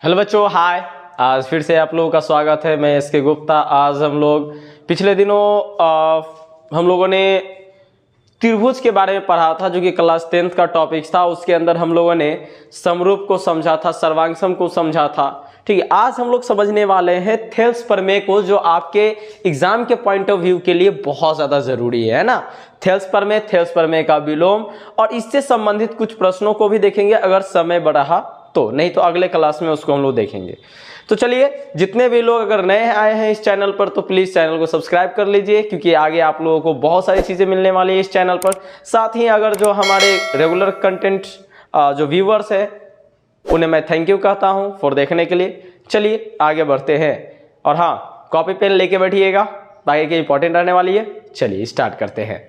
Hello बच्चों, हाय। आज फिर से आप लोगों का स्वागत है। मैं एस के गुप्ता। आज हम लोग पिछले दिनों हम लोगों ने त्रिभुज के बारे में पढ़ा था, जो कि क्लास 10th का टॉपिक था। उसके अंदर हम लोगों ने समरूप को समझा था, सर्वांगसम को समझा था। ठीक है, आज हम लोग समझने वाले हैं थेल्स प्रमेय को, जो आपके एग्जाम के पॉइंट ऑफ व्यू के लिए बहुत ज्यादा जरूरी है ना। थेल्स प्रमेय का विलोम और इससे संबंधित कुछ प्रश्नों को भी देखेंगे अगर समय बढ़ा तो, नहीं तो अगले क्लास में उसको हम लोग देखेंगे। तो चलिए, जितने भी लोग अगर नए आए हैं इस चैनल पर तो प्लीज चैनल को सब्सक्राइब कर लीजिए, क्योंकि आगे आप लोगों को बहुत सारी चीजें मिलने वाली है इस चैनल पर। साथ ही अगर जो हमारे रेगुलर कंटेंट जो व्यूअर्स है उन्हें मैं थैंक यू कहता हूं फॉर देखने के लिए। चलिए आगे बढ़ते हैं, और हाँ, कॉपी पेन लेके बैठिएगा, आगे की इंपॉर्टेंट रहने वाली है। चलिए स्टार्ट करते हैं।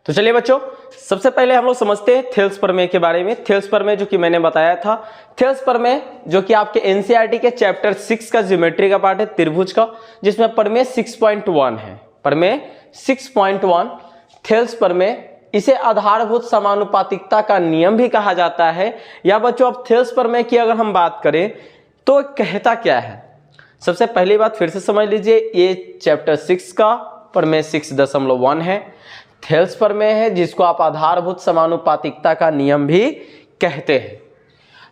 तो चलिए बच्चों, सबसे पहले हम लोग समझते हैं थेल्स प्रमेय के बारे में। थेल्स प्रमेय जो कि मैंने बताया था, थेल्स प्रमेय जो कि आपके एनसीईआरटी के चैप्टर 6 का ज्योमेट्री का पार्ट है, त्रिभुज का, जिसमें प्रमेय 6.1 है। प्रमेय 6.1 थेल्स प्रमेय, इसे आधारभूत समानुपातिकता का नियम भी कहा जाता है। या बच्चों, अब थेल्स प्रमेय की अगर हम बात करें तो कहता क्या है, सबसे पहली बात फिर से समझ लीजिए, ये चैप्टर 6 का प्रमेय 6.1 है। थेल्स प्रमेय है जिसको आप आधारभूत समानुपातिकता का नियम भी कहते हैं।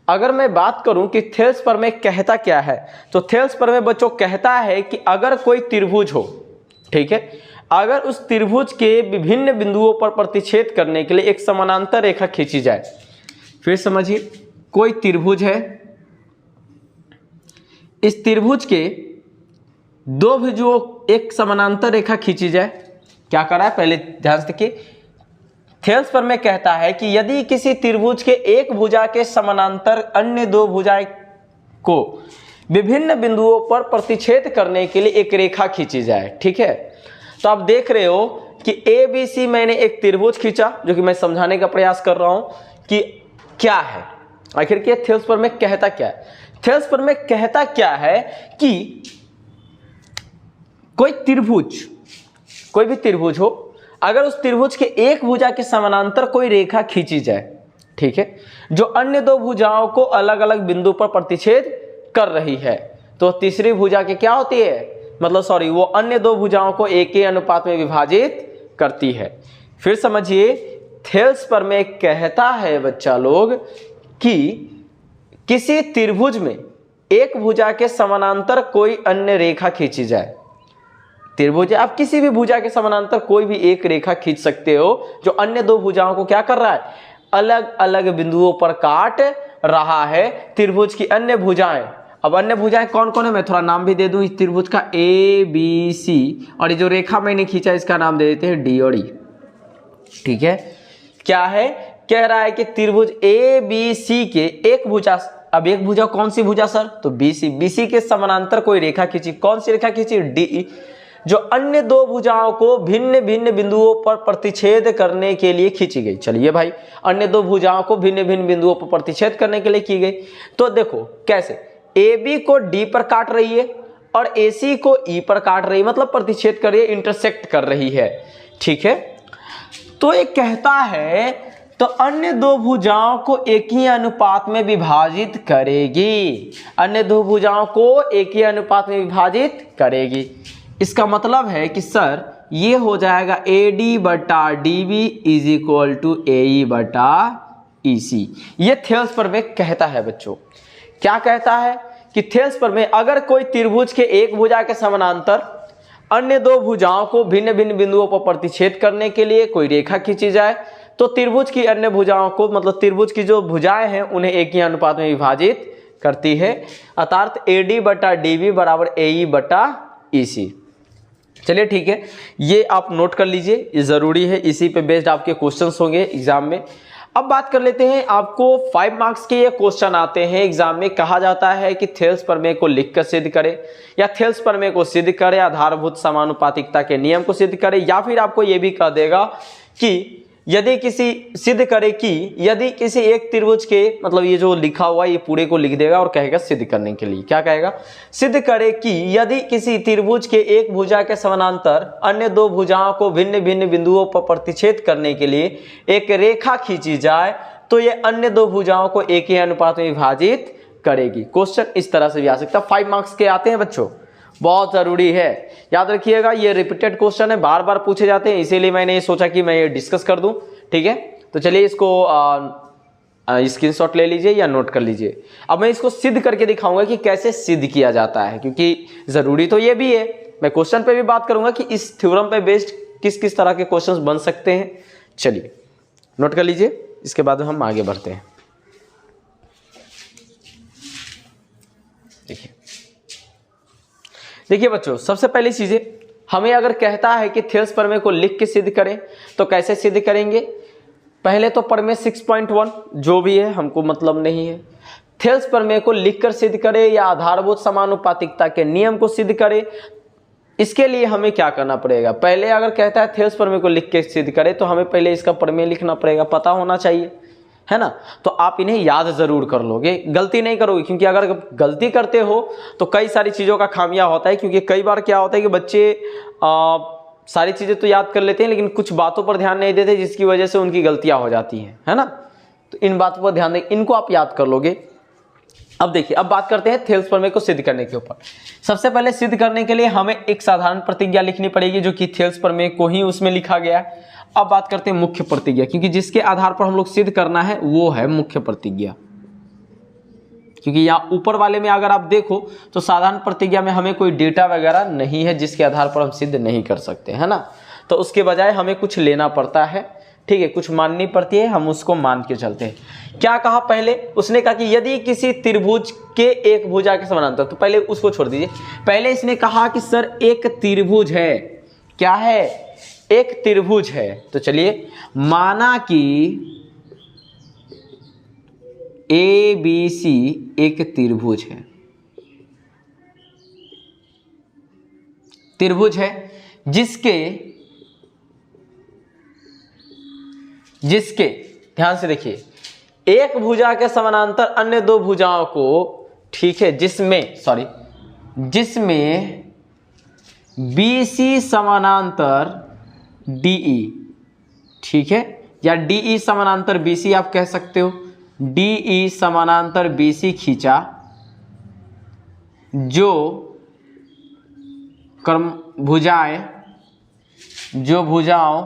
अगर मैं बात करूं कि थेल्स प्रमेय कहता क्या है, तो थेल्स प्रमेय बच्चों कहता है कि अगर कोई त्रिभुज हो, ठीक है, अगर उस त्रिभुज के विभिन्न बिंदुओं पर प्रतिच्छेद करने के लिए एक समानांतर रेखा खींची जाए। फिर समझिए, कोई त्रिभुज है, इस त्रिभुज के दो भुजों एक समानांतर रेखा खींची जाए। क्या करा है, पहले ध्यान से देखिए। थेल्स प्रमेय कहता है कि यदि किसी त्रिभुज के एक भुजा के समानांतर अन्य दो भुजाएं को विभिन्न बिंदुओं पर प्रतिच्छेद करने के लिए एक रेखा खींची जाए, ठीक है। तो आप देख रहे हो कि ABC मैंने एक त्रिभुज खींचा, जो कि मैं समझाने का प्रयास कर रहा हूं कि क्या है आखिर के थेल्स प्रमेय कहता क्या है। थेल्स प्रमेय कहता क्या है कि कोई त्रिभुज, कोई भी त्रिभुज हो, अगर उस त्रिभुज के एक भुजा के समानांतर कोई रेखा खींची जाए, ठीक है, जो अन्य दो भुजाओं को अलग अलग बिंदु पर प्रतिच्छेद कर रही है, तो तीसरी भुजा के क्या होती है, मतलब सॉरी, वो अन्य दो भुजाओं को एक ही अनुपात में विभाजित करती है। फिर समझिए, थेल्स प्रमेय कहता है बच्चा लोग कि किसी त्रिभुज में एक भुजा के समानांतर कोई अन्य रेखा खींची जाए। त्रिभुज, आप किसी भी भुजा के समानांतर कोई भी एक रेखा खींच सकते हो, जो अन्य दो भुजाओं को क्या कर रहा है, अलग अलग बिंदुओं पर काट रहा है। त्रिभुज की अन्य भुजाएं, अब अन्य भुजाएं कौन कौन है, मैं थोड़ा नाम भी दे दूं इस त्रिभुज का, ABC, और ये जो रेखा मैंने खींचा इसका नाम दे देते हैं D और E, ठीक है। क्या है, कह रहा है कि त्रिभुज ABC के एक भुजा, अब एक भुजा कौन सी भुजा सर, तो BC के समानांतर कोई रेखा खींची। कौन सी रेखा खींची, DE, जो अन्य दो भुजाओं को भिन्न भिन्न बिंदुओं पर प्रतिच्छेद करने के लिए खींची गई। चलिए भाई, अन्य दो भुजाओं को भिन्न भिन्न बिंदुओं पर प्रतिच्छेद करने के लिए की गई। तो देखो कैसे, AB को D पर काट रही है और AC को E पर काट रही है, मतलब प्रतिच्छेद कर रही है, इंटरसेक्ट कर रही है, ठीक है। तो ये कहता है तो अन्य दो भुजाओं को एक ही अनुपात में विभाजित करेगी, अन्य दो भुजाओं को एक ही अनुपात में विभाजित करेगी। इसका मतलब है कि सर ये हो जाएगा AD बटा DB is equal to AE बटा EC। ये थेल्स प्रमेय कहता है बच्चों। क्या कहता है कि थेल्स प्रमेय, अगर कोई त्रिभुज के एक भुजा के समानांतर अन्य दो भुजाओं को भिन्न भिन्न बिंदुओं पर प्रतिच्छेद करने के लिए कोई रेखा खींची जाए, तो त्रिभुज की अन्य भुजाओं को, मतलब त्रिभुज की जो भुजाएं हैं उन्हें एक ही अनुपात में विभाजित करती है, अर्थात AD बटा DB बराबर AE बटा EC। चलिए ठीक है, ये आप नोट कर लीजिए, ये जरूरी है, इसी पे बेस्ड आपके क्वेश्चंस होंगे एग्जाम में। अब बात कर लेते हैं, आपको 5 मार्क्स के ये क्वेश्चन आते हैं एग्जाम में। कहा जाता है कि थेल्स प्रमेय को लिखकर सिद्ध करें, या थेल्स प्रमेय को सिद्ध करें, आधारभूत समानुपातिकता के नियम को सिद्ध करें, या फिर आपको ये भी कह देगा कि यदि किसी, सिद्ध करे कि यदि किसी एक त्रिभुज के, मतलब ये जो लिखा हुआ है ये पूरे को लिख देगा और कहेगा सिद्ध करने के लिए। क्या कहेगा, सिद्ध करे कि यदि किसी त्रिभुज के एक भुजा के समानांतर अन्य दो भुजाओं को भिन्न भिन्न बिंदुओं पर प्रतिच्छेद करने के लिए एक रेखा खींची जाए, तो ये अन्य दो भुजाओं को एक ही अनुपात में विभाजित करेगी। क्वेश्चन इस तरह से भी आ सकता है। 5 मार्क्स के आते हैं बच्चों, बहुत जरूरी है, याद रखिएगा। ये रिपीटेड क्वेश्चन है, बार बार पूछे जाते हैं, इसीलिए मैंने ये सोचा कि मैं ये डिस्कस कर दूं। ठीक है, तो चलिए इसको स्क्रीनशॉट ले लीजिए या नोट कर लीजिए। अब मैं इसको सिद्ध करके दिखाऊंगा कि कैसे सिद्ध किया जाता है, क्योंकि जरूरी तो ये भी है। मैं क्वेश्चन पे भी बात करूंगा कि इस थ्योरम पे बेस्ड किस किस तरह के क्वेश्चंस बन सकते हैं। चलिए नोट कर लीजिए, इसके बाद हम आगे बढ़ते हैं। देखिए बच्चों, सबसे पहली चीजें हमें अगर कहता है कि थेल्स प्रमेय को लिख के सिद्ध करें तो कैसे सिद्ध करेंगे। पहले तो प्रमेय 6.1 जो भी है हमको मतलब नहीं है। थेल्स प्रमेय को लिखकर सिद्ध करें या आधारभूत समानुपातिकता के नियम को सिद्ध करें, इसके लिए हमें क्या करना पड़ेगा। पहले अगर कहता है थेल्स प्रमेय को लिख के सिद्ध करें तो हमें पहले इसका प्रमेय लिखना पड़ेगा, पता होना चाहिए, है ना। तो आप इन्हें याद जरूर कर लोगे, गलती नहीं करोगे, क्योंकि अगर गलती करते हो तो कई सारी चीज़ों का खामियां होता है। क्योंकि कई बार क्या होता है कि बच्चे सारी चीज़ें तो याद कर लेते हैं लेकिन कुछ बातों पर ध्यान नहीं देते, जिसकी वजह से उनकी गलतियां हो जाती हैं, है ना। तो इन बातों पर ध्यान दें, इनको आप याद कर लोगे। अब देखिए, अब बात करते हैं थेल्स प्रमेय को सिद्ध करने के ऊपर। सबसे पहले सिद्ध करने के लिए हमें एक साधारण प्रतिज्ञा लिखनी पड़ेगी, जो कि थेल्स प्रमेय को ही उसमें लिखा गया। अब बात करते हैं मुख्य प्रतिज्ञा, क्योंकि जिसके आधार पर हम लोग सिद्ध करना है वो है मुख्य प्रतिज्ञा। क्योंकि यहाँ ऊपर वाले में अगर आप देखो तो साधारण प्रतिज्ञा में हमें कोई डेटा वगैरह नहीं है जिसके आधार पर हम सिद्ध नहीं कर सकते, है ना। तो उसके बजाय हमें कुछ लेना पड़ता है, ठीक है, कुछ माननी पड़ती है, हम उसको मान के चलते हैं। क्या कहा पहले, उसने कहा कि यदि किसी त्रिभुज के एक भुजा के समानांतर, तो पहले उसको छोड़ दीजिए। पहले इसने कहा कि सर एक त्रिभुज है, क्या है, एक त्रिभुज है। तो चलिए, माना कि ABC एक त्रिभुज है, त्रिभुज है जिसके ध्यान से देखिए, एक भुजा के समानांतर अन्य दो भुजाओं को, ठीक है, जिसमें BC समानांतर DE, ठीक है, या DE समानांतर BC आप कह सकते हो। DE समानांतर BC खींचा, जो भुजाओं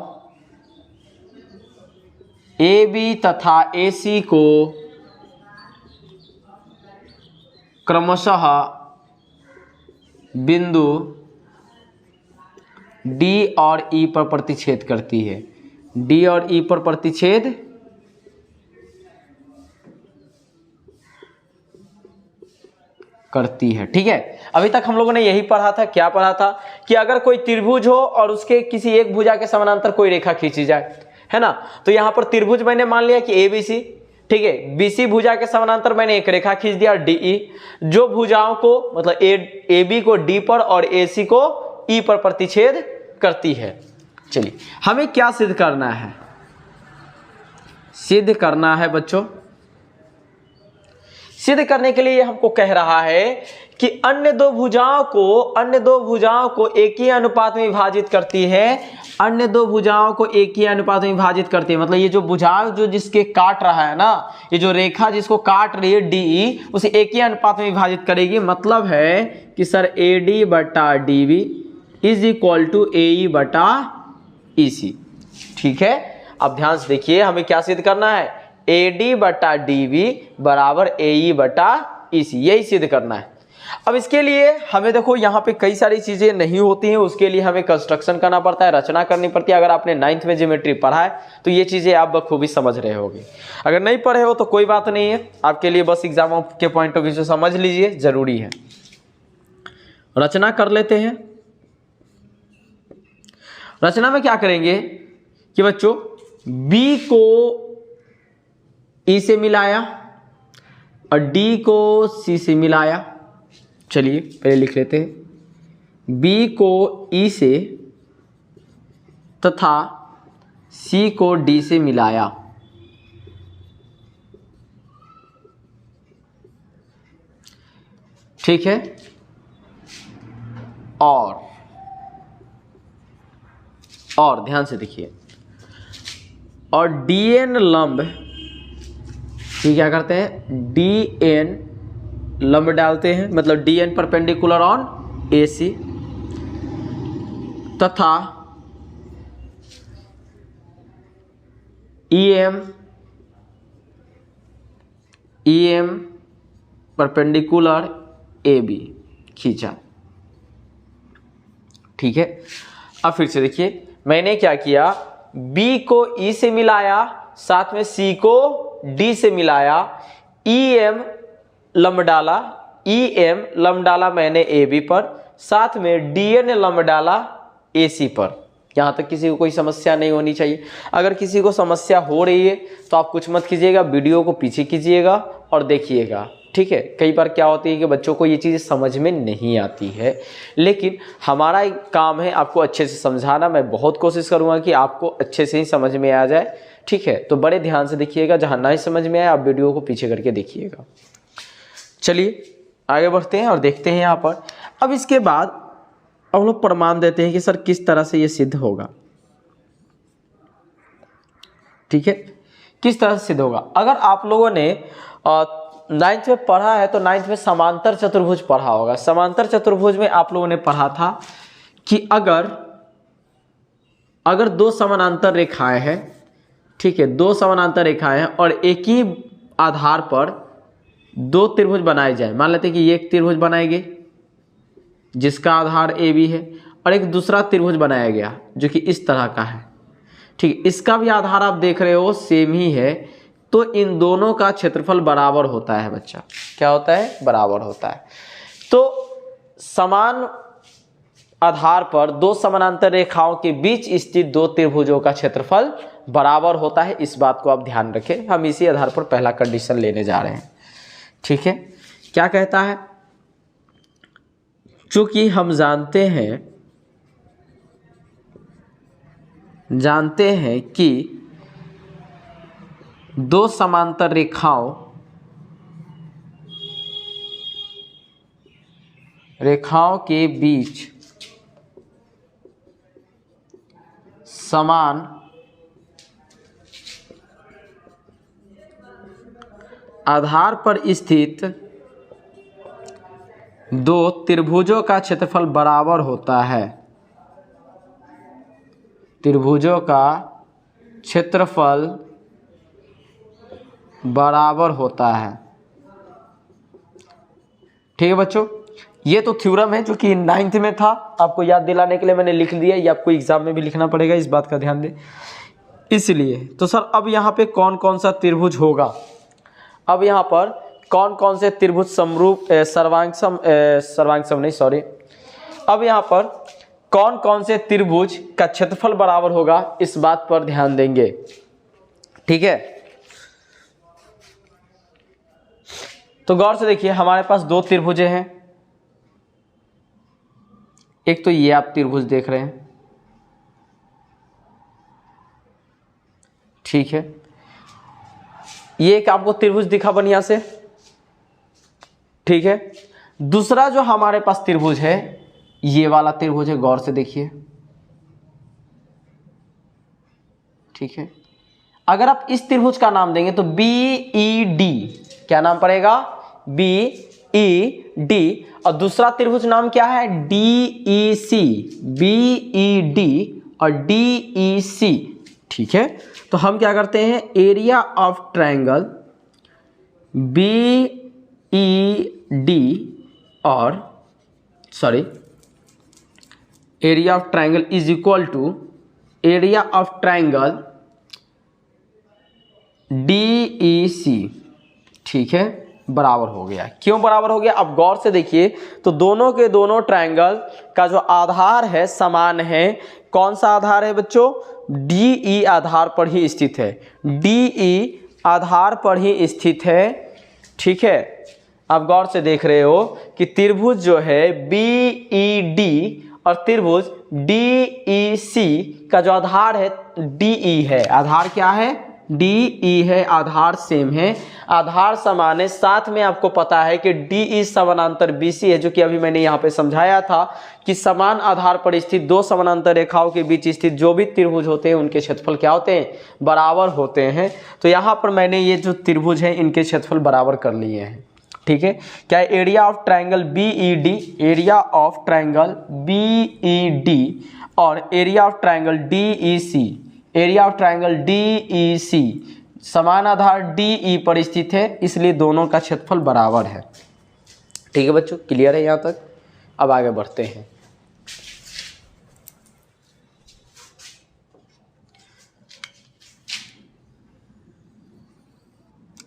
AB तथा AC को क्रमशः बिंदु D और E पर प्रतिच्छेद करती है, D और E पर प्रतिच्छेद करती है, ठीक है। अभी तक हम लोगों ने यही पढ़ा था, क्या पढ़ा था कि अगर कोई त्रिभुज हो और उसके किसी एक भुजा के समानांतर कोई रेखा खींची जाए, है ना। तो यहां पर त्रिभुज मैंने मान लिया कि ABC, ठीक है, BC भुजा के समानांतर मैंने एक रेखा खींच दिया DE, जो भुजाओं को मतलब AB को D पर और AC को E पर प्रतिच्छेद करती है। चलिए, हमें क्या सिद्ध करना है, सिद्ध करना है बच्चों, सिद्ध करने के लिए हमको कह रहा है कि अन्य दो भुजाओं को एक ही अनुपात में विभाजित करती है, अन्य दो भुजाओं को एक ही अनुपात में विभाजित करती है। मतलब ये जो भुजाओं जो जिसके काट रहा है ना, ये जो रेखा जिसको काट रही है DE, उसे एक ही अनुपात में विभाजित करेगी। मतलब है कि सर AD बटा DB is equal to AE बटा EC, ठीक है। अब ध्यान से देखिए, हमें क्या सिद्ध करना है, AD बटा DB बराबर AE बटा EC, यही सिद्ध करना है। अब इसके लिए हमें देखो यहाँ पे कई सारी चीजें नहीं होती हैं, उसके लिए हमें कंस्ट्रक्शन करना पड़ता है, रचना करनी पड़ती है। अगर आपने 9th में ज्योमेट्री पढ़ा है तो ये चीजें आप बखूबी समझ रहे होगे। अगर नहीं पढ़े हो तो कोई बात नहीं है, आपके लिए बस एग्जाम के पॉइंट ऑफ व्यू से समझ लीजिए, जरूरी है। रचना कर लेते हैं। रचना में क्या करेंगे कि बच्चों B को E से मिलाया और D को C से मिलाया। चलिए पहले लिख लेते हैं, B को E से तथा C को D से मिलाया। ठीक है, और ध्यान से देखिए, और DN लंब ये क्या करते हैं, डी एन लंब डालते हैं, मतलब D N perpendicular on A C, तथा E M perpendicular A B खींचा। ठीक है, अब फिर से देखिए मैंने क्या किया, B को E से मिलाया, साथ में C को D से मिलाया, EM लंब डाला, EM लंब डाला मैंने AB पर, साथ में DN लंब डाला AC पर। यहाँ तक किसी को कोई समस्या नहीं होनी चाहिए। अगर किसी को समस्या हो रही है तो आप कुछ मत कीजिएगा, वीडियो को पीछे कीजिएगा और देखिएगा। ठीक है, कई बार क्या होती है कि बच्चों को ये चीज़ समझ में नहीं आती है, लेकिन हमारा एक काम है आपको अच्छे से समझाना। मैं बहुत कोशिश करूँगा कि आपको अच्छे से ही समझ में आ जाए। ठीक है, तो बड़े ध्यान से देखिएगा, जहाँ ना ही समझ में आए आप वीडियो को पीछे करके देखिएगा। चलिए आगे बढ़ते हैं और देखते हैं यहाँ पर। अब इसके बाद हम लोग प्रमाण देते हैं कि सर किस तरह से ये सिद्ध होगा। ठीक है, किस तरह से सिद्ध होगा। अगर आप लोगों ने 9th में पढ़ा है तो 9th में समांतर चतुर्भुज पढ़ा होगा। समांतर चतुर्भुज में आप लोगों ने पढ़ा था कि अगर दो समानांतर रेखाएं हैं, ठीक है, दो समानांतर रेखाएं हैं और एक ही आधार पर दो त्रिभुज बनाए जाए। मान लेते हैं कि ये एक त्रिभुज बनाएंगे जिसका आधार ए बी है, और एक दूसरा त्रिभुज बनाया गया जो कि इस तरह का है। ठीक है, इसका भी आधार आप देख रहे हो सेम ही है, तो इन दोनों का क्षेत्रफल बराबर होता है बच्चा। क्या होता है, बराबर होता है। तो समान आधार पर दो समानांतर रेखाओं के बीच स्थित दो त्रिभुजों का क्षेत्रफल बराबर होता है। इस बात को आप ध्यान रखें। हम इसी आधार पर पहला कंडीशन लेने जा रहे हैं। ठीक है, क्या कहता है, चूंकि हम जानते हैं कि दो समांतर रेखाओं के बीच समान आधार पर स्थित दो त्रिभुजों का क्षेत्रफल बराबर होता है। त्रिभुजों का क्षेत्रफल बराबर होता है। ठीक है बच्चों, ये तो थ्योरम है जो कि 9th में था। आपको याद दिलाने के लिए मैंने लिख दिया, ये आपको एग्जाम में भी लिखना पड़ेगा, इस बात का ध्यान दें। इसलिए तो सर अब यहाँ पे कौन कौन सा त्रिभुज होगा, अब यहाँ पर कौन कौन से त्रिभुज समरूप अब यहाँ पर कौन कौन से त्रिभुज का क्षेत्रफल बराबर होगा, इस बात पर ध्यान देंगे। ठीक है, तो गौर से देखिए, हमारे पास दो त्रिभुजें हैं। एक तो ये आप त्रिभुज देख रहे हैं, ठीक है, ये एक आपको त्रिभुज दिखा बढ़िया से। ठीक है, दूसरा जो हमारे पास त्रिभुज है ये वाला त्रिभुज है, गौर से देखिए। ठीक है, अगर आप इस त्रिभुज का नाम देंगे तो BED, क्या नाम पड़ेगा, BED, और दूसरा त्रिभुज नाम क्या है, DEC, BED और DEC। ठीक है, तो हम क्या करते हैं, एरिया ऑफ ट्रायंगल BED और area of triangle is equal to area of triangle DEC। ठीक है, बराबर हो गया। क्यों बराबर हो गया, अब गौर से देखिए, तो दोनों के दोनों ट्रायंगल का जो आधार है समान है। कौन सा आधार है बच्चों, DE आधार पर ही स्थित है, DE आधार पर ही स्थित है। ठीक है, आप गौर से देख रहे हो कि त्रिभुज जो है BED और त्रिभुज DEC का जो आधार है DE है। आधार क्या है, DE है, आधार सेम है, आधार समान है, साथ में आपको पता है कि DE समानांतर BC है, जो कि अभी मैंने यहाँ पे समझाया था कि समान आधार पर स्थित दो समानांतर रेखाओं के बीच स्थित जो भी त्रिभुज होते हैं उनके क्षेत्रफल क्या होते हैं, बराबर होते हैं। तो यहाँ पर मैंने ये जो त्रिभुज है इनके क्षेत्रफल बराबर कर लिए हैं। ठीक है, क्या area of triangle BED, area of triangle BED और area of triangle DEC, area of triangle DEC समान आधार DE पर स्थित है, इसलिए दोनों का क्षेत्रफल बराबर है। ठीक है बच्चों, क्लियर है यहाँ तक? अब आगे बढ़ते हैं।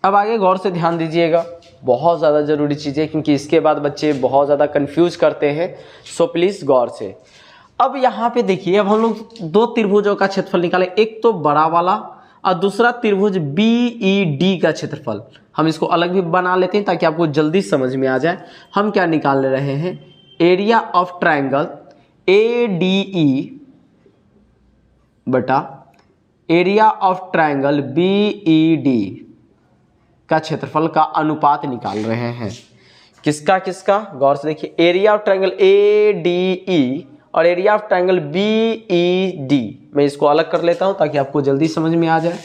अब आगे गौर से ध्यान दीजिएगा, बहुत ज़्यादा ज़रूरी चीज़ है, क्योंकि इसके बाद बच्चे बहुत ज़्यादा कंफ्यूज करते हैं, सो प्लीज़ गौर से। अब यहाँ पे देखिए, अब हम लोग दो त्रिभुजों का क्षेत्रफल निकालें, एक तो बड़ा वाला और दूसरा त्रिभुज BED का क्षेत्रफल। हम इसको अलग भी बना लेते हैं ताकि आपको जल्दी समझ में आ जाए। हम क्या निकाल रहे हैं, एरिया ऑफ ट्रायंगल ADE बटा एरिया ऑफ ट्रायंगल BED का क्षेत्रफल का अनुपात निकाल रहे हैं। किसका किसका, गौर से देखिए, एरिया ऑफ ट्रायंगल ADE और एरिया ऑफ ट्रायंगल BED। मैं इसको अलग कर लेता हूं ताकि आपको जल्दी समझ में आ जाए।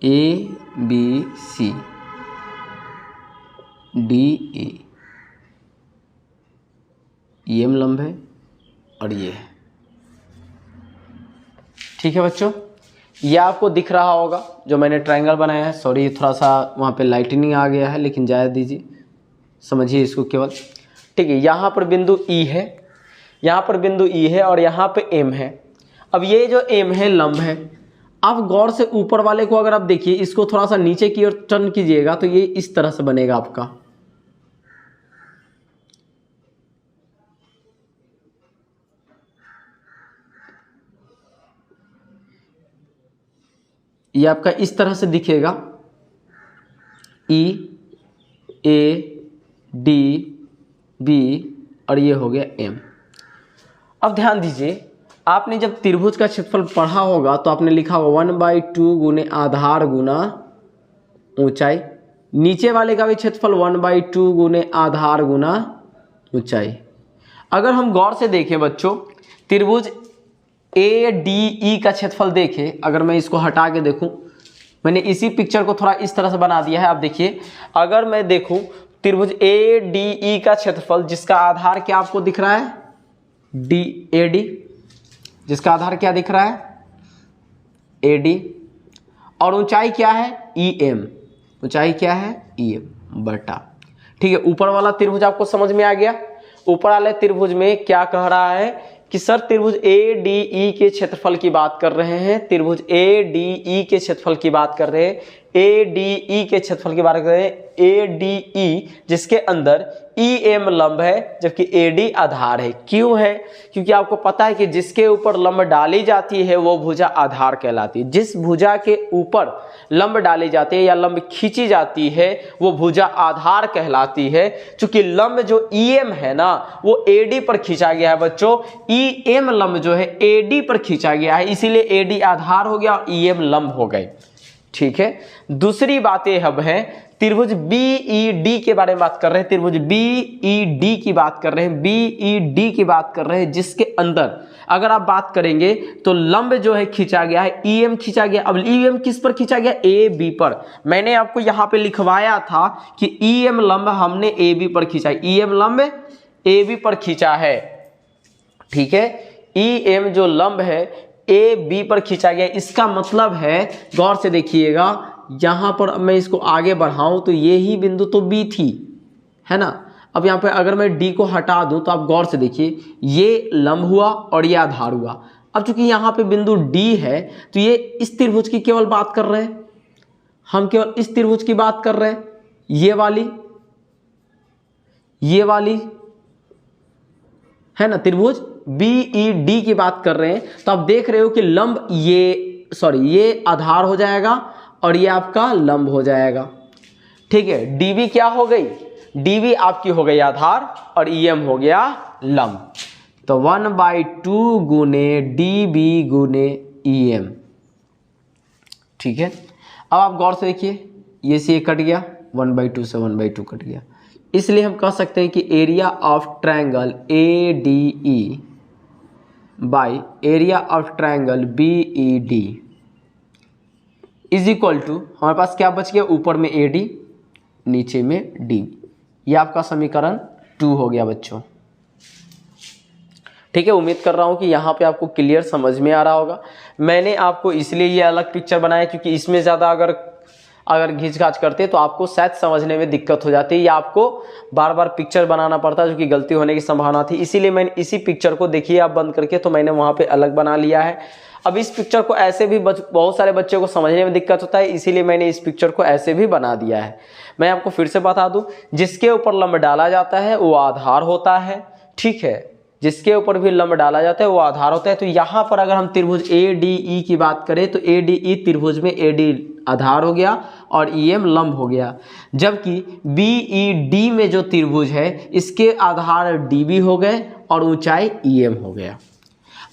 ABC DE, ये लंब है और ये है। ठीक है बच्चों, ये आपको दिख रहा होगा जो मैंने ट्रायंगल बनाया है। सॉरी, थोड़ा सा वहाँ पे लाइटनिंग आ गया है, लेकिन जायज़ दीजिए, समझिए इसको केवल। ठीक है, यहाँ पर बिंदु E है, यहाँ पर बिंदु E है और यहाँ पे M है। अब ये जो M है लंब है। आप गौर से ऊपर वाले को अगर आप देखिए, इसको थोड़ा सा नीचे की ओर टर्न कीजिएगा तो ये इस तरह से बनेगा आपका। ये आपका इस तरह से दिखेगा, EADB और ये हो गया M। अब ध्यान दीजिए, आपने जब त्रिभुज का क्षेत्रफल पढ़ा होगा तो आपने लिखा होगा 1/2 गुने आधार गुना ऊंचाई। नीचे वाले का भी क्षेत्रफल 1/2 गुने आधार गुना ऊंचाई। अगर हम गौर से देखें बच्चों, त्रिभुज ADE का क्षेत्रफल देखें, अगर मैं इसको हटा के देखूं, मैंने इसी पिक्चर को थोड़ा इस तरह से बना दिया है। आप देखिए, अगर मैं देखूं त्रिभुज ADE का क्षेत्रफल, जिसका आधार क्या आपको दिख रहा है, AD, जिसका आधार क्या दिख रहा है, AD, और ऊंचाई क्या है, EM, ऊंचाई क्या है, EM बटा। ठीक है, ऊपर वाला त्रिभुज आपको समझ में आ गया। ऊपर वाले त्रिभुज में क्या कह रहा है कि सर त्रिभुज ADE के क्षेत्रफल की बात कर रहे हैं, त्रिभुज ADE के क्षेत्रफल की बात कर रहे हैं, ADE के क्षेत्रफल की बात कर रहे हैं, ADE जिसके अंदर EM लंब है जबकि AD आधार है। क्यों है? क्योंकि आपको पता है कि जिसके ऊपर लंब डाली जाती है वो भुजा आधार कहलाती है। जिस भुजा के ऊपर लंब डाली जाती है या लंब खींची जाती है वो भुजा आधार कहलाती है। चूंकि लंब जो EM है ना वो AD पर खींचा गया है बच्चों, EM लंब जो है AD पर खींचा गया है, इसीलिए AD आधार हो गया और EM लंब हो गए। ठीक है, दूसरी बातें अब है, त्रिभुज BED के बारे में बात कर रहे हैं, त्रिभुज BED की बात कर रहे हैं, BED की बात कर रहे हैं, जिसके अंदर अगर आप बात करेंगे तो लंब जो है खींचा गया है, EM खींचा गया। अब EM किस पर खींचा गया, AB पर। मैंने आपको यहां पे लिखवाया था कि EM लंब हमने AB पर खींचा है, EM लंब AB पर खींचा है। ठीक है, EM जो लंब है AB पर खींचा गया। इसका मतलब है, गौर से देखिएगा, यहां पर मैं इसको आगे बढ़ाऊं तो ये ही बिंदु तो B थी, है ना। अब यहाँ पे अगर मैं D को हटा दूं तो आप गौर से देखिए, ये लंब हुआ और ये आधार हुआ। अब चूंकि यहाँ पे बिंदु D है तो ये इस त्रिभुज की केवल बात कर रहे हैं, हम केवल इस त्रिभुज की बात कर रहे हैं, ये वाली है ना, त्रिभुज BED की बात कर रहे हैं। तो आप देख रहे हो कि लंब ये आधार हो जाएगा और ये आपका लंब हो जाएगा। ठीक है, DB क्या हो गई, DB आपकी हो गई आधार और EM हो गया लंब। तो 1/2 गुने dB गुने EM। ठीक है, अब आप गौर से देखिए, ये से कट गया, 1/2 से 1/2 कट गया, इसलिए हम कह सकते हैं कि area of triangle ADE by area of triangle BED is equal to, हमारे पास क्या बच गया, ऊपर में AD नीचे में D। ये आपका समीकरण 2 हो गया बच्चों। ठीक है, उम्मीद कर रहा हूं कि यहाँ पे आपको क्लियर समझ में आ रहा होगा। मैंने आपको इसलिए ये अलग पिक्चर बनाया क्योंकि इसमें ज़्यादा अगर घिंच-घाच करते तो आपको शायद समझने में दिक्कत हो जाती है, या आपको बार बार पिक्चर बनाना पड़ता जो कि गलती होने की संभावना थी। इसीलिए मैंने इसी पिक्चर को, देखिए आप बंद करके, तो मैंने वहाँ पे अलग बना लिया है। अब इस पिक्चर को ऐसे भी बहुत सारे बच्चों को समझने में दिक्कत होता है, इसीलिए मैंने इस पिक्चर को ऐसे भी बना दिया है। मैं आपको फिर से बता दूं, जिसके ऊपर लंब डाला जाता है वो आधार होता है। ठीक है, जिसके ऊपर भी लंब डाला जाता है वो आधार होता है। तो यहाँ पर अगर हम त्रिभुज ADE की बात करें तो ADE त्रिभुज में AD आधार हो गया और EM लंब हो गया, जबकि BED में जो त्रिभुज है इसके आधार DB हो गए और ऊंचाई EM हो गया।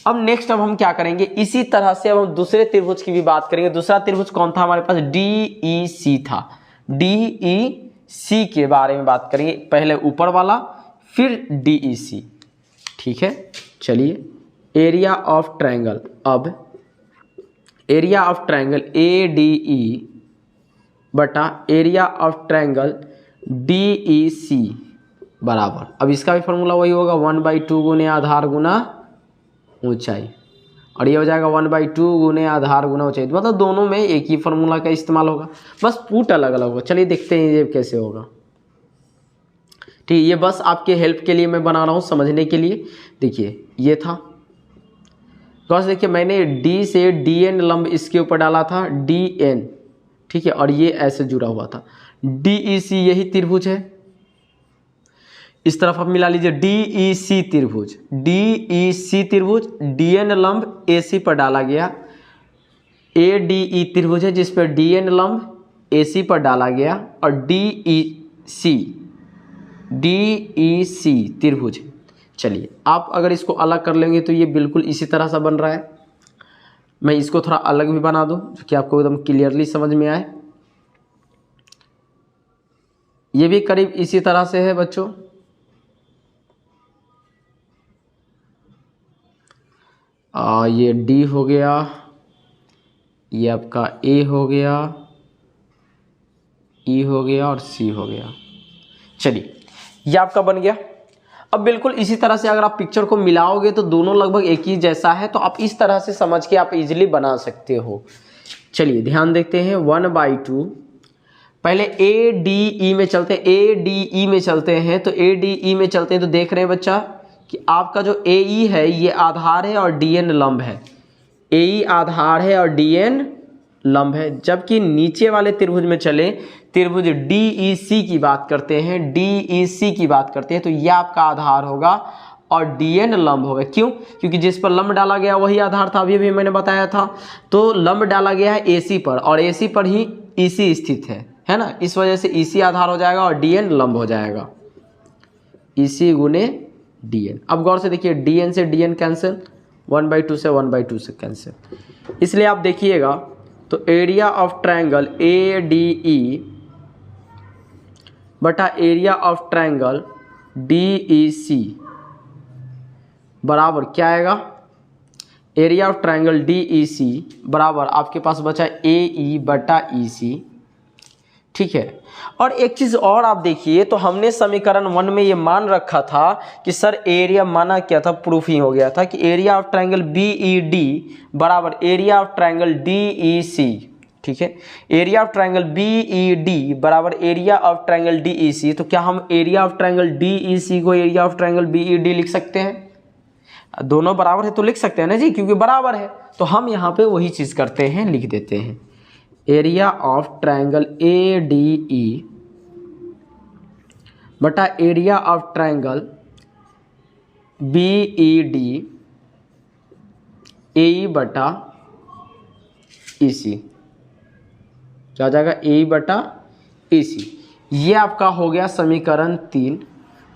अब नेक्स्ट हम क्या करेंगे, इसी तरह से अब हम दूसरे त्रिभुज की भी बात करेंगे। दूसरा त्रिभुज कौन था हमारे पास, DEC था। DEC के बारे में बात करेंगे, पहले ऊपर वाला फिर DEC। ठीक है, चलिए, एरिया ऑफ ट्रायंगल, अब एरिया ऑफ ट्रायंगल ADE बटा एरिया ऑफ ट्रायंगल DEC बराबर, अब इसका भी फॉर्मूला वही होगा, 1/2 गुने आधार गुना ऊंचाई, और ये हो जाएगा 1/2 गुने आधार गुना ऊंचाई। मतलब दोनों में एक ही फॉर्मूला का इस्तेमाल होगा, बस पुट अलग अलग होगा। चलिए देखते हैं ये कैसे होगा। ठीक, ये बस आपके हेल्प के लिए मैं बना रहा हूँ, समझने के लिए। देखिए ये था, गौर से देखिए, मैंने D से DN लंब इसके ऊपर डाला था, DN। ठीक है, और ये ऐसे जुड़ा हुआ था। DEC यही त्रिभुज है, इस तरफ आप मिला लीजिए, DEC त्रिभुज, DEC त्रिभुज, DN लंब AC पर डाला गया। ADE त्रिभुज है जिस पर DN लंब AC पर डाला गया, और DEC त्रिभुज। चलिए, आप अगर इसको अलग कर लेंगे तो ये बिल्कुल इसी तरह से बन रहा है। मैं इसको थोड़ा अलग भी बना दूं कि आपको एकदम क्लियरली समझ में आए। ये भी करीब इसी तरह से है बच्चों। ये D हो गया, ये आपका A हो गया, E हो गया और C हो गया। चलिए, ये आपका बन गया। अब बिल्कुल इसी तरह से अगर आप पिक्चर को मिलाओगे तो दोनों लगभग एक ही जैसा है, तो आप इस तरह से समझ के आप इजीली बना सकते हो। चलिए ध्यान देखते हैं, 1/2, पहले ADE में चलते हैं, ADE में चलते हैं। तो ADE में चलते हैं तो देख रहे हैं बच्चा कि आपका जो AE है ये आधार है और DN लंब है। AE आधार है और DN लंब है, जबकि नीचे वाले त्रिभुज में चले, त्रिभुज DEC की बात करते हैं, DEC की बात करते हैं, तो यह आपका आधार होगा और DN लंब होगा। क्यों? क्योंकि जिस पर लंब डाला गया वही आधार था, अभी भी मैंने बताया था। तो लंब डाला गया है AC पर और AC पर ही EC स्थित है ना, इस वजह से EC आधार हो जाएगा और DN लंब हो जाएगा, EC गुने DN। अब गौर से देखिए, DN से DN कैंसिल, 1/2 से 1/2 से कैंसिल। इसलिए आप देखिएगा तो एरिया ऑफ ट्रायंगल ADE बटा एरिया ऑफ ट्रायंगल DEC बराबर क्या आएगा, एरिया ऑफ ट्रायंगल DEC बराबर आपके पास बचा AE बटा EC। ठीक है, और एक चीज़ और आप देखिए, तो हमने समीकरण 1 में ये मान रखा था कि सर एरिया, माना क्या था, प्रूफ ही हो गया था कि एरिया ऑफ ट्रायंगल BED बराबर एरिया ऑफ ट्रायंगल DEC। ठीक है, एरिया ऑफ ट्रायंगल BED बराबर एरिया ऑफ ट्रायंगल DEC। तो क्या हम एरिया ऑफ ट्रायंगल DEC को एरिया ऑफ ट्रायंगल BED लिख सकते हैं? दोनों बराबर है तो लिख सकते हैं ना जी, क्योंकि बराबर है। तो हम यहाँ पे वही चीज़ करते हैं, लिख देते हैं एरिया ऑफ ट्रायंगल ADE बटा area of triangle BED AE बटा EC। क्या हो जाएगा, AE बटा EC। ये आपका हो गया समीकरण 3,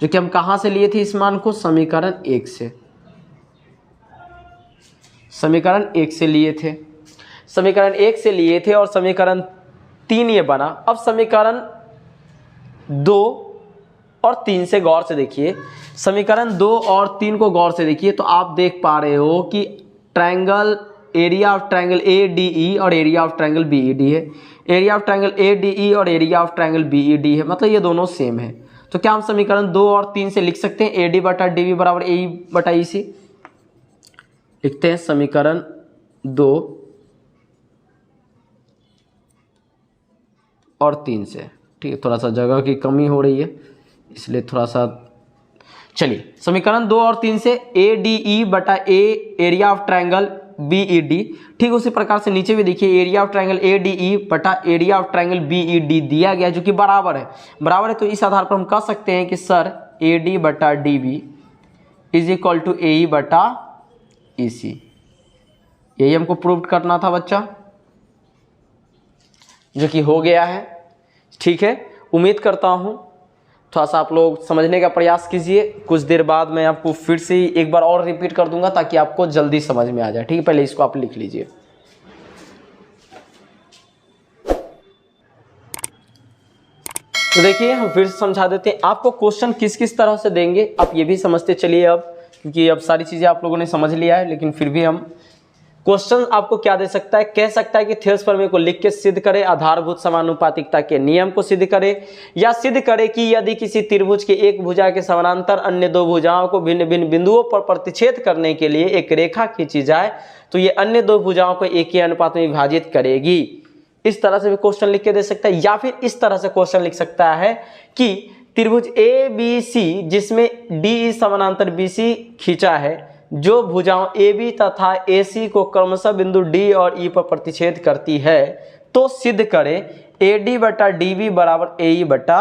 जो कि हम कहाँ से लिए थे इस मान को, समीकरण 1 से। समीकरण 1 से लिए थे, समीकरण 1 से लिए थे और समीकरण 3 ये बना। अब समीकरण 2 और 3 से गौर से देखिए, समीकरण 2 और 3 को गौर से देखिए तो आप देख पा रहे हो कि triangle, area of triangle ADE और एरिया ऑफ ट्रायंगल BED है। एरिया ऑफ ट्रायंगल ADE और एरिया ऑफ ट्रायंगल BED है, मतलब ये दोनों सेम है। तो क्या हम समीकरण 2 और 3 से लिख सकते हैं AD बटा DB बराबर AE बटा EC? लिखते हैं समीकरण 2 और 3 से। ठीक है, थोड़ा सा जगह की कमी हो रही है इसलिए थोड़ा सा, चलिए समीकरण 2 और 3 से ADE बटा A area of triangle BED। ठीक उसी प्रकार से नीचे भी देखिए एरिया ऑफ ट्रायंगल ADE बटा एरिया ऑफ ट्रायंगल BED दिया गया जो कि बराबर है। तो इस आधार पर हम कह सकते हैं कि सर AD बटा DB is equal to AE बटा EC। यही हमको प्रूव करना था बच्चा, जो कि हो गया है। ठीक है, उम्मीद करता हूं थोड़ा सा आप लोग समझने का प्रयास कीजिए। कुछ देर बाद मैं आपको फिर से एक बार और रिपीट कर दूंगा ताकि आपको जल्दी समझ में आ जाए। ठीक है, पहले इसको आप लिख लीजिए। तो देखिए हम फिर से समझा देते हैं। आपको क्वेश्चन किस किस तरह से देंगे आप ये भी समझते चलिए अब, क्योंकि अब सारी चीजें आप लोगों ने समझ लिया है, लेकिन फिर भी हम क्वेश्चन आपको क्या दे सकता है, कह सकता है कि थेल्स प्रमेय को लिख के सिद्ध करे, आधारभूत समानुपातिकता के नियम को सिद्ध करे, या सिद्ध करे कि यदि किसी त्रिभुज के एक भुजा के समानांतर अन्य दो भुजाओं को भिन्न भिन्न बिंदुओं पर प्रतिच्छेद करने के लिए एक रेखा खींची जाए तो ये अन्य दो भुजाओं को एक ही अनुपात में विभाजित करेगी। इस तरह से भी क्वेश्चन लिख के दे सकता है, या फिर इस तरह से क्वेश्चन लिख सकता है कि त्रिभुज ABC जिसमें DE समानांतर BC खींचा है, जो भुजाओं AB तथा AC को क्रमशः बिंदु D और E पर प्रतिच्छेद करती है, तो सिद्ध करें AD बटा DB बराबर AE बटा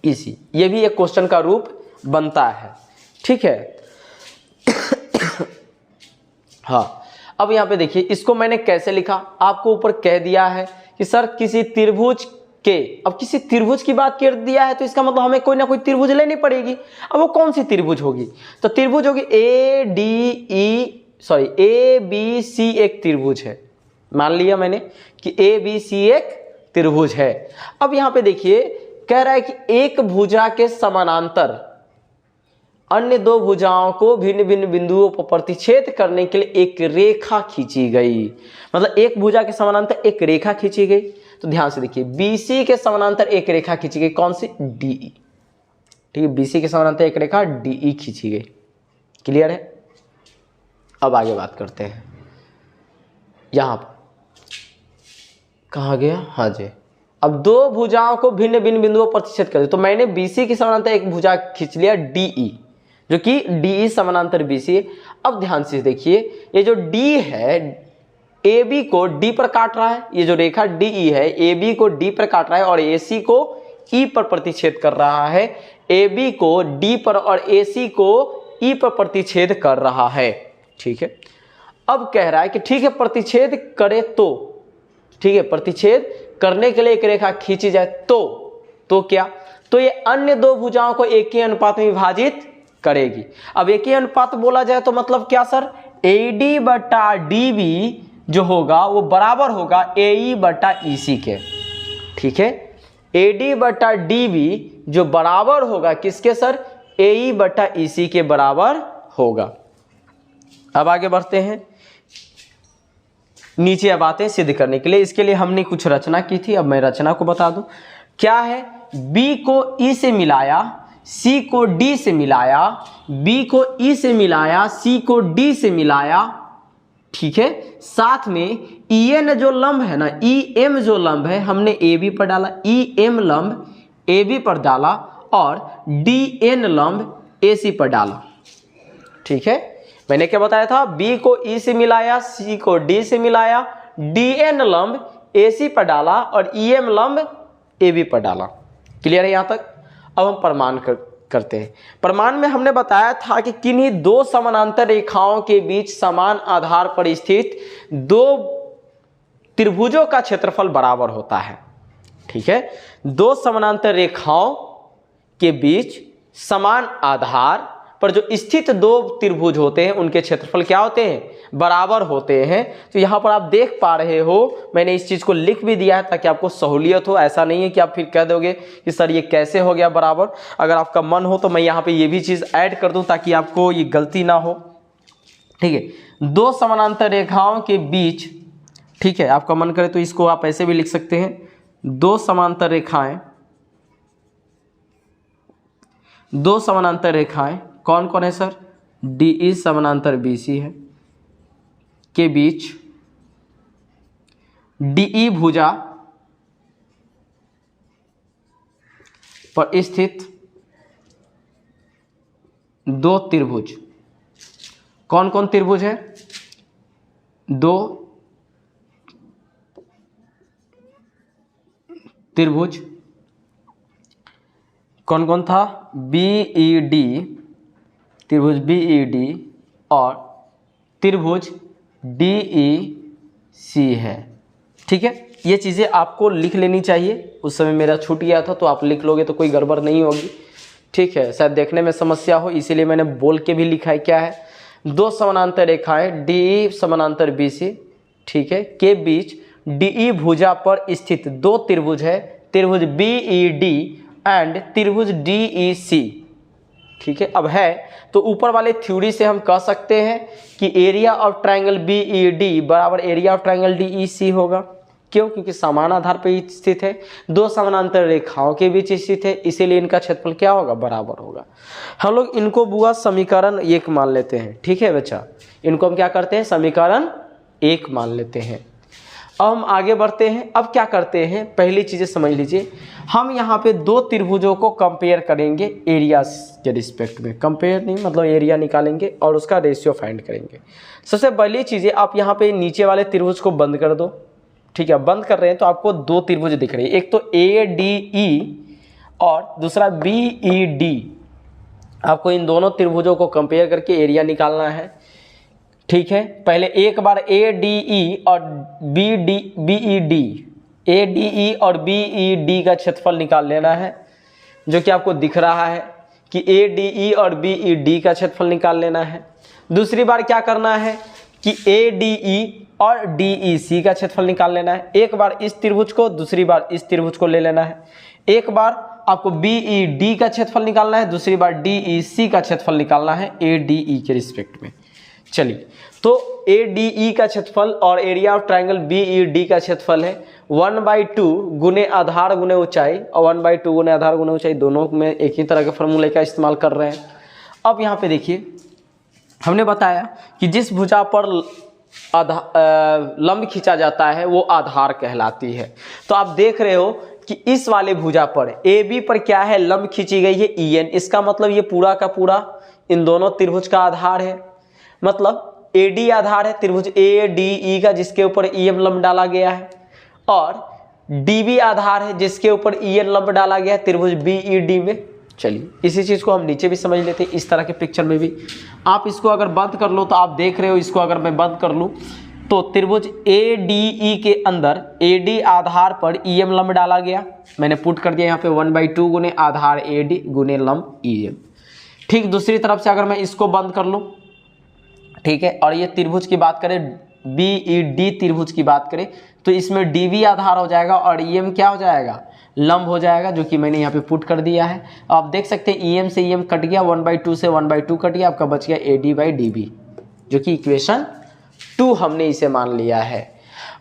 EC। ये भी एक क्वेश्चन का रूप बनता है। ठीक है हाँ, अब यहाँ पे देखिए इसको मैंने कैसे लिखा, आपको ऊपर कह दिया है कि सर किसी त्रिभुज के, अब किसी त्रिभुज की बात कर दिया है तो इसका मतलब हमें कोई ना कोई त्रिभुज लेनी पड़ेगी। अब वो कौन सी त्रिभुज होगी, तो त्रिभुज होगी ABC एक त्रिभुज है। मान लिया मैंने कि ABC एक त्रिभुज है। अब यहाँ पे देखिए कह रहा है कि एक भुजा के समानांतर अन्य दो भुजाओं को भिन्न भिन्न बिंदुओं पर प्रतिच्छेद करने के लिए एक रेखा खींची गई। मतलब एक भुजा के समानांतर एक रेखा खींची गई। तो ध्यान से देखिए BC के समानांतर एक रेखा खींची गई, कौन सी, DE। ठीक है, BC के समानांतर एक रेखा DE खींची गई। क्लियर है? अब आगे बात करते हैं। यहां पर कहा गया, हाँ जी, अब दो भुजाओं को भिन्न भिन्न बिंदुओं पर प्रतिच्छेद कर दे। तो मैंने BC के समानांतर एक भुजा खींच लिया DE, जो कि DE समानांतर BC है। अब ध्यान से देखिए ये जो D है AB को D पर काट रहा है, ये जो रेखा DE है AB को D पर काट रहा है और AC को E पर प्रतिच्छेद कर रहा है। AB को D पर और AC को E पर प्रतिच्छेद कर रहा है। ठीक है, अब कह रहा है कि ठीक है प्रतिच्छेद करे तो, ठीक है प्रतिच्छेद करने के लिए एक रेखा खींची जाए तो क्या, तो ये अन्य दो भुजाओं को एक ही अनुपात में विभाजित करेगी। अब एक ही अनुपात बोला जाए तो मतलब क्या सर, AD बटा DB जो होगा वो बराबर होगा AE बटा EC के। ठीक है, AD बटा DB जो बराबर होगा किसके सर, AE बटा EC के बराबर होगा। अब आगे बढ़ते हैं नीचे अब आते हैं सिद्ध करने के लिए। इसके लिए हमने कुछ रचना की थी, अब मैं रचना को बता दूं। क्या है, B को E से मिलाया, C को D से मिलाया, B को E से मिलाया, C को D से मिलाया। ठीक है, साथ में EN जो लंब है ना, EM जो लंब है हमने AB पर डाला, EM लंब AB पर डाला और DN लंब AC पर डाला। ठीक है, मैंने क्या बताया था, B को E से मिलाया, C को D से मिलाया, DN लंब AC पर डाला और EM लंब AB पर डाला। क्लियर है यहाँ तक? अब हम प्रमाण करते हैं। प्रमाण में हमने बताया था कि किन्हीं दो समानांतर रेखाओं के बीच समान आधार पर स्थित दो त्रिभुजों का क्षेत्रफल बराबर होता है। ठीक है, दो समानांतर रेखाओं के बीच समान आधार पर जो स्थित दो त्रिभुज होते हैं उनके क्षेत्रफल क्या होते हैं, बराबर होते हैं। तो यहाँ पर आप देख पा रहे हो, मैंने इस चीज को लिख भी दिया है ताकि आपको सहूलियत हो। ऐसा नहीं है कि आप फिर कह दोगे कि सर ये कैसे हो गया बराबर। अगर आपका मन हो तो मैं यहाँ पे ये भी चीज ऐड कर दूं ताकि आपको ये गलती ना हो। ठीक है, दो समानांतर रेखाओं के बीच, ठीक है, आपका मन करे तो इसको आप ऐसे भी लिख सकते हैं, दो समानांतर रेखाएं कौन कौन है सर, DE समानांतर BC है, के बीच DE भुजा पर स्थित दो त्रिभुज, कौन कौन त्रिभुज है, दो त्रिभुज, कौन कौन था, BED, त्रिभुज BED और त्रिभुज DEC है। ठीक है, ये चीज़ें आपको लिख लेनी चाहिए। उस समय मेरा छूट गया था तो आप लिख लोगे तो कोई गड़बड़ नहीं होगी। ठीक है, शायद देखने में समस्या हो इसीलिए मैंने बोल के भी लिखा है। क्या है, दो समानांतर रेखाएं DE समानांतर BC, ठीक है, के बीच DE भुजा पर स्थित दो त्रिभुज है, त्रिभुज BED एंड त्रिभुज DEC। ठीक है, अब है तो ऊपर वाले थ्योरी से हम कह सकते हैं कि एरिया ऑफ ट्रायंगल BED बराबर एरिया ऑफ ट्रायंगल DEC होगा। क्यों, क्योंकि समान आधार पर स्थित है, दो समानांतर रेखाओं के बीच स्थित है, इसीलिए इनका क्षेत्रफल क्या होगा, बराबर होगा। हम लोग इनको बुआ समीकरण 1 मान लेते हैं। ठीक है बच्चा, इनको हम क्या करते हैं, समीकरण 1 मान लेते हैं। अब हम आगे बढ़ते हैं। अब क्या करते हैं, पहली चीज़ें समझ लीजिए। हम यहाँ पे दो त्रिभुजों को कंपेयर करेंगे एरिया के रिस्पेक्ट में। कंपेयर नहीं मतलब एरिया निकालेंगे और उसका रेशियो फाइंड करेंगे। सबसे पहली चीज़ें, आप यहाँ पे नीचे वाले त्रिभुज को बंद कर दो। ठीक है, बंद कर रहे हैं तो आपको दो त्रिभुज दिख रहे हैं, एक तो ADE और दूसरा BED। आपको इन दोनों त्रिभुजों को कंपेयर करके एरिया निकालना है। ठीक है, पहले एक बार ADE और BED का क्षेत्रफल निकाल लेना है, जो कि आपको दिख रहा है कि ADE और BED का क्षेत्रफल निकाल लेना है। दूसरी बार क्या करना है कि ADE और DEC का क्षेत्रफल निकाल लेना है। एक बार इस त्रिभुज को, दूसरी बार इस त्रिभुज को ले लेना है। एक बार आपको BED का क्षेत्रफल निकालना है, दूसरी बार DEC का क्षेत्रफल निकालना है ADE के रिस्पेक्ट में। चलिए, तो ADE का क्षेत्रफल और एरिया ऑफ ट्रायंगल BED का क्षेत्रफल है 1/2 गुने आधार गुने ऊंचाई, और 1/2 गुने आधार गुने ऊंचाई, दोनों में एक ही तरह के फॉर्मूले का इस्तेमाल कर रहे हैं। अब यहाँ पे देखिए, हमने बताया कि जिस भुजा पर लंब खींचा जाता है वो आधार कहलाती है। तो आप देख रहे हो कि इस वाले भुजा पर AB पर क्या है, लंब खींची गई है EN। इसका मतलब ये पूरा का पूरा इन दोनों त्रिभुज का आधार है। मतलब AD आधार है त्रिभुज ADE का, जिसके ऊपर EM लंब डाला गया है, और DB आधार है जिसके ऊपर EN लंब डाला गया है त्रिभुज BED में। चलिए, इसी चीज को हम नीचे भी समझ लेते हैं, इस तरह के पिक्चर में भी। आप इसको अगर बंद कर लो तो आप देख रहे हो, इसको अगर मैं बंद कर लूं तो त्रिभुज ADE के अंदर AD आधार पर EM लंब डाला गया। मैंने पुट कर दिया यहाँ पे 1/2 गुने आधार AD गुने लंब EM। ठीक, दूसरी तरफ से अगर मैं इसको बंद कर लूं, ठीक है, और ये त्रिभुज की बात करें, BED त्रिभुज की बात करें, तो इसमें DB आधार हो जाएगा और EM क्या हो जाएगा, लंब हो जाएगा, जो कि मैंने यहाँ पे पुट कर दिया है। आप देख सकते हैं EM से EM कट गया, 1/2 से 1/2 कट गया, आपका बच गया AD/DB, जो कि इक्वेशन 2 हमने इसे मान लिया है।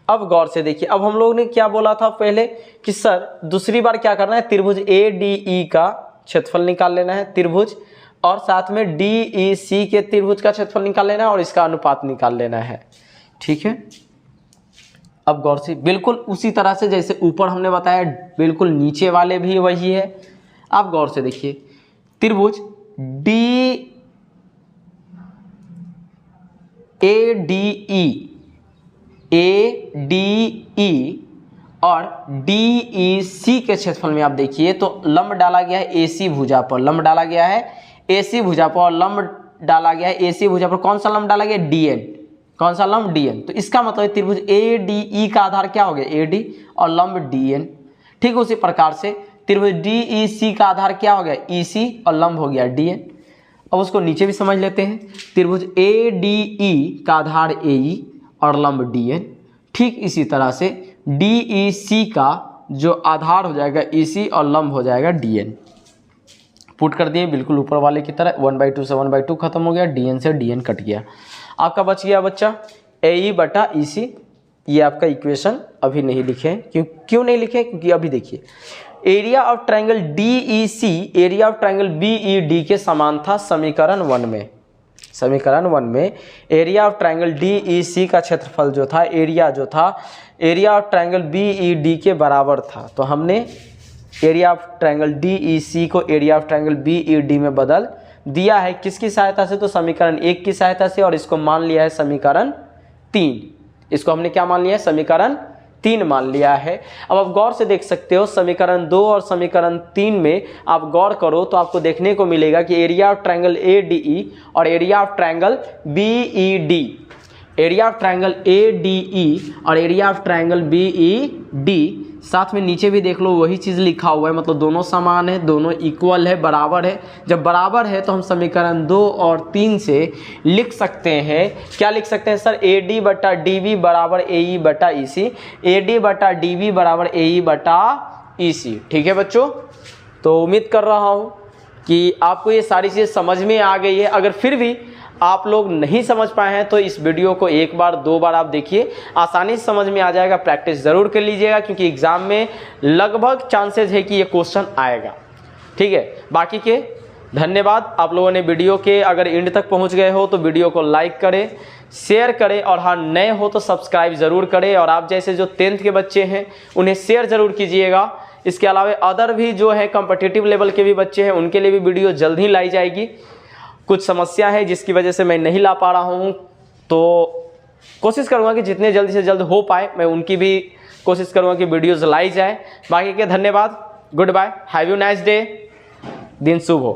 अब गौर से देखिए, अब हम लोग ने क्या बोला था पहले कि सर दूसरी बार क्या करना है, त्रिभुज ADE का क्षेत्रफल निकाल लेना है त्रिभुज, और साथ में DEC के त्रिभुज का क्षेत्रफल निकाल लेना है और इसका अनुपात निकाल लेना है। ठीक है, अब गौर से बिल्कुल उसी तरह से जैसे ऊपर हमने बताया, बिल्कुल नीचे वाले भी वही है। आप गौर से देखिए, त्रिभुज ADE और DEC के क्षेत्रफल में आप देखिए तो लंब डाला गया है AC भुजा पर, लंब डाला गया है AC भुजा पर, और लंब डाला गया है AC भुजा पर। कौन सा लंब डाला गया, DN। कौन सा लंब, DN। तो इसका मतलब त्रिभुज ADE का आधार क्या हो गया, AD, और लंब DN। ठीक, उसी प्रकार से त्रिभुज DEC का आधार क्या हो गया, EC, और लंब हो गया DN। अब उसको नीचे भी समझ लेते हैं। त्रिभुज ADE का आधार AE और लंब DN, ठीक इसी तरह से DEC का जो आधार हो जाएगा EC और लंब हो जाएगा DN। पुट कर दिए बिल्कुल ऊपर वाले की तरह, 1/2 से 1/2 खत्म हो गया, DN से DN कट गया। आपका बच गया बच्चा AE बटा EC। ये आपका इक्वेशन अभी नहीं लिखे, क्यों नहीं लिखे? क्योंकि अभी देखिए area of triangle DEC area of triangle BED के समान था समीकरण 1 में। समीकरण 1 में एरिया ऑफ ट्रायंगल DEC का क्षेत्रफल जो था, एरिया ऑफ ट्रायंगल BED के बराबर था। तो हमने एरिया ऑफ ट्रायंगल DEC को एरिया ऑफ ट्रायंगल BED में बदल दिया है। किसकी सहायता से? तो समीकरण 1 की सहायता से, और इसको मान लिया है समीकरण 3। इसको हमने क्या मान लिया है? समीकरण 3 मान लिया है। अब आप गौर से देख सकते हो समीकरण 2 और समीकरण 3 में आप गौर करो तो आपको देखने को मिलेगा कि एरिया ऑफ ट्रायंगल ADE और area of triangle BED, area of triangle ADE और एरिया ऑफ ट्रायंगल BED साथ में नीचे भी देख लो वही चीज़ लिखा हुआ है, मतलब दोनों समान है, दोनों इक्वल है, बराबर है। जब बराबर है तो हम समीकरण 2 और 3 से लिख सकते हैं, क्या लिख सकते हैं सर? AD बटा DB बराबर AE बटा EC, AD बटा DB बराबर AE बटा EC। ठीक है बच्चों, तो उम्मीद कर रहा हूँ कि आपको ये सारी चीज़ समझ में आ गई है। अगर फिर भी आप लोग नहीं समझ पाए हैं तो इस वीडियो को 1 बार 2 बार आप देखिए, आसानी से समझ में आ जाएगा। प्रैक्टिस ज़रूर कर लीजिएगा क्योंकि एग्ज़ाम में लगभग चांसेस है कि ये क्वेश्चन आएगा। ठीक है, बाकी के धन्यवाद। आप लोगों ने वीडियो के अगर एंड तक पहुंच गए हो तो वीडियो को लाइक करें, शेयर करें, और हाँ नए हो तो सब्सक्राइब ज़रूर करें। और आप जैसे जो 10th के बच्चे हैं उन्हें शेयर ज़रूर कीजिएगा। इसके अलावा अदर भी जो है कॉम्पिटिटिव लेवल के भी बच्चे हैं उनके लिए भी वीडियो जल्द ही लाई जाएगी। कुछ समस्या है जिसकी वजह से मैं नहीं ला पा रहा हूँ, तो कोशिश करूँगा कि जितने जल्दी से जल्द हो पाए मैं उनकी भी कोशिश करूँगा कि वीडियोज़ लाई जाए। बाकी के धन्यवाद, goodbye, have you nice day, दिन शुभ हो।